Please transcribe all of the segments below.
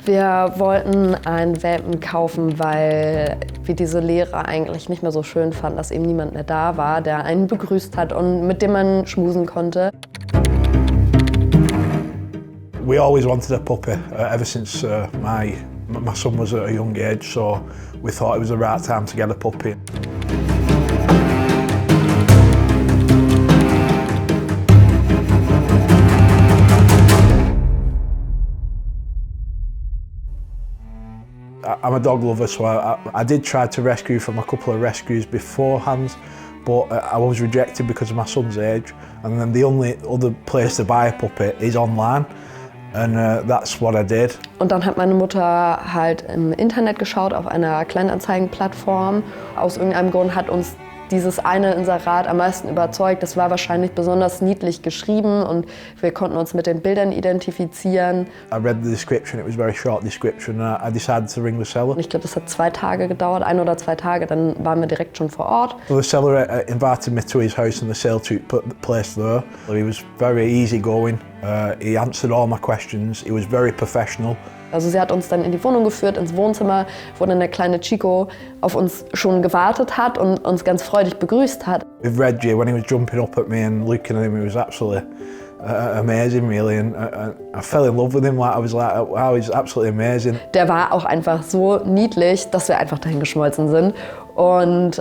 Wir wollten einen Welpen kaufen, weil wir diese Lehre eigentlich nicht mehr so schön fanden, dass eben niemand mehr da war, der einen begrüßt hat und mit dem man schmusen konnte. We always wanted a puppy ever since my son was at a young age, so we thought it was the right time to get a puppy. I'm a dog lover, so I did try to rescue from a couple of rescues beforehand, but I was rejected because of my son's age, and then the only other place to buy a puppy is online, and that's what I did. Und dann hat meine Mutter halt im Internet geschaut, auf einer Kleinanzeigenplattform. Aus irgendeinem Grund hat uns dieses eine Inserat am meisten überzeugt. Das war wahrscheinlich besonders niedlich geschrieben und wir konnten uns mit den Bildern identifizieren. I read the description, it was a very short description, and I decided to ring the seller. Ich glaube, das hat 2 Tage gedauert, 1 oder 2 Tage, dann waren wir direkt schon vor Ort. The seller invited me to his house and the sale to put the place there. He was very easygoing, he answered all my questions, he was very professional. Also sie hat uns dann in die Wohnung geführt, ins Wohnzimmer, wo dann der kleine Chico auf uns schon gewartet hat und uns ganz freudig begrüßt hat. With Reggie, when he was jumping up at me and looking at him, it was absolutely amazing, really. And I fell in love with him. I was like, wow, he's absolutely amazing. Der war auch einfach so niedlich, dass wir einfach dahin geschmolzen sind. Und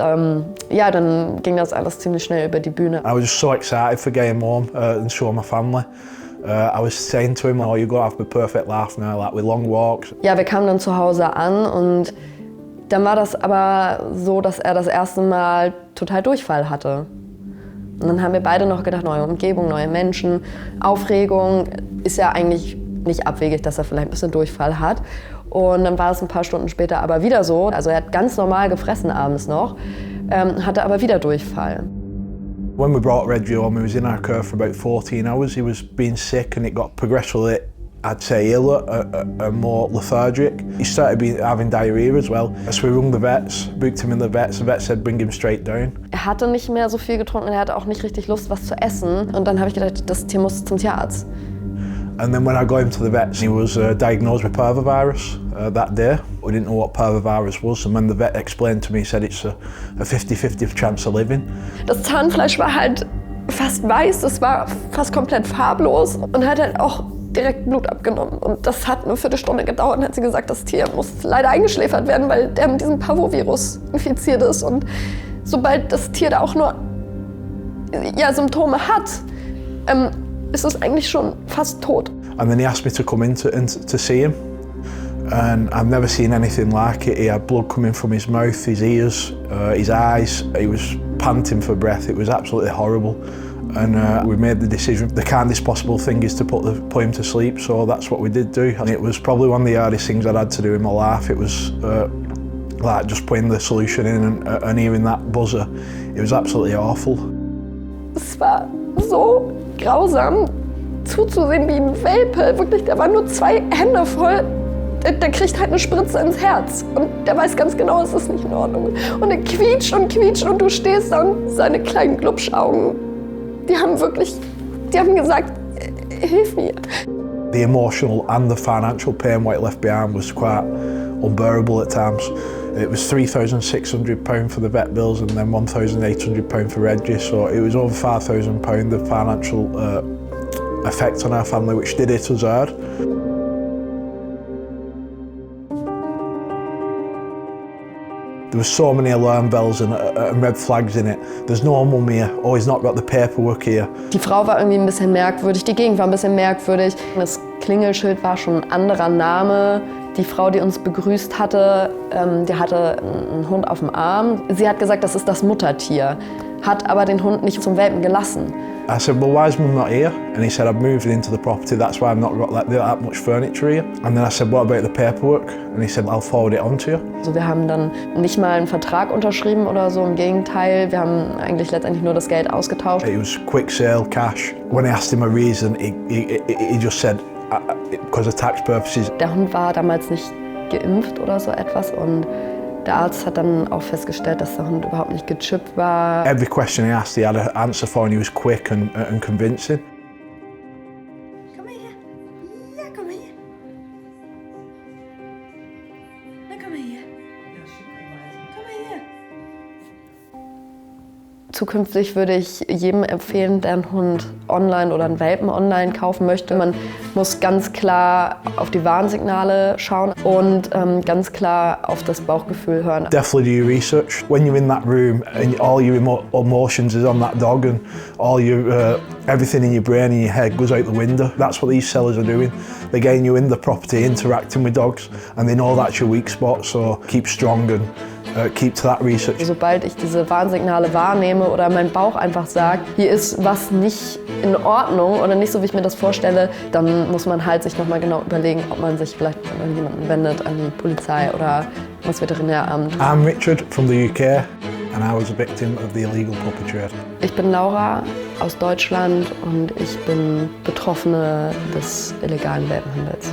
ja, dann ging das alles ziemlich schnell über die Bühne. I was just so excited for getting home and show my family. I was saying to him, oh, you're going to have the perfect life now, like with long walks. Ja, wir kamen dann zu Hause an und dann war das aber so, dass er das erste Mal total Durchfall hatte. Und dann haben wir beide noch gedacht, neue Umgebung, neue Menschen, Aufregung, ist ja eigentlich nicht abwegig, dass er vielleicht ein bisschen Durchfall hat. Und dann war es ein paar Stunden später aber wieder so, also er hat ganz normal gefressen abends noch, hatte aber wieder Durchfall. When we brought Reggie home, he was in our care for about 14 hours. He was being sick and it got progressively, I'd say, iller and more lethargic. He started having diarrhea as well. So we rung the vets, booked him in the vets. The vet said, bring him straight down. Er hatte nicht mehr so viel getrunken, er hatte auch nicht richtig Lust, was zu essen. Und dann habe ich gedacht, das Tier muss zum Tierarzt. And then when I got him to the vets, he was diagnosed with Parvovirus that day. We didn't know what Parvovirus was, and when the vet explained to me, he said it's a 50-50 chance of living. Das Zahnfleisch war halt fast weiß, das war fast komplett farblos und hat halt auch direkt Blut abgenommen. Und das hat eine Viertelstunde gedauert und hat sie gesagt, das Tier muss leider eingeschläfert werden, weil der mit diesem Parvovirus infiziert ist. Und sobald das Tier da auch nur Symptome hat, ist es eigentlich schon fast tot. And then he asked me to come in to see him. And I've never seen anything like it. He had blood coming from his mouth, his ears, his eyes. He was panting for breath. It was absolutely horrible. And we made the decision, the kindest possible thing is to put him to sleep, so that's what we did do. And it was probably one of the hardest things I'd had to do in my life. It was like just putting the solution in and hearing that buzzer. It was absolutely awful. Es war so grausam zuzusehen, wie ein Welpe. Wirklich, der war nur 2 Hände voll. Der kriegt halt eine Spritze ins Herz und der weiß ganz genau, es ist nicht in Ordnung. Und er quietscht und du stehst da und seine kleinen Glubschaugen, die haben gesagt, hilf mir. The emotional and the financial pain what it left behind was quite unbearable at times. It was £3,600 for the vet bills and then £1,800 for Reggie, so it was over £5,000 the financial effect on our family, which did hit us hard. There were so many alarm bells and red flags in it. There's no mum here. Oh, he's not got the paperwork here. Die Frau war irgendwie ein bisschen merkwürdig, die Gegend war ein bisschen merkwürdig. Das Klingelschild war schon ein anderer Name. Die Frau, die uns begrüßt hatte, die hatte einen Hund auf dem Arm. Sie hat gesagt, das ist das Muttertier, hat aber den Hund nicht zum Welpen gelassen. I said, well, why is mum not here? And he said, I've moved into the property, that's why I've not got that much furniture here. And then I said, what about the paperwork? And he said, I'll forward it on to you. Also wir haben dann nicht mal einen Vertrag unterschrieben oder so, im Gegenteil. Wir haben eigentlich letztendlich nur das Geld ausgetauscht. It was quick sale, cash. When I asked him a reason, he just said, because of tax purposes. Der Hund war damals nicht geimpft oder so etwas und der Arzt hat dann auch festgestellt, dass der Hund überhaupt nicht gechippt war. Every question he asked, he had an answer for, and he was quick and convincing. Kom her. Ja, kom her. Zukünftig würde ich jedem empfehlen, der einen Hund online oder einen Welpen online kaufen möchte. Man muss ganz klar auf die Warnsignale schauen und ganz klar auf das Bauchgefühl hören. Definitely do your research. When you're in that room and all your emotions is on that dog and all your everything in your brain and your head goes out the window. That's what these sellers are doing. They're getting you in the property, interacting with dogs, and they know that's your weak spot. So keep strong and keep to that research. Sobald ich diese Warnsignale wahrnehme oder mein Bauch einfach sagt, hier ist was nicht in Ordnung oder nicht so, wie ich mir das vorstelle, dann muss man halt sich nochmal genau überlegen, ob man sich vielleicht an jemanden wendet, an die Polizei oder das Veterinäramt. I'm Richard from the UK and I was a victim of the illegal puppy trade. Ich bin Laura aus Deutschland und ich bin Betroffene des illegalen Welpenhandels.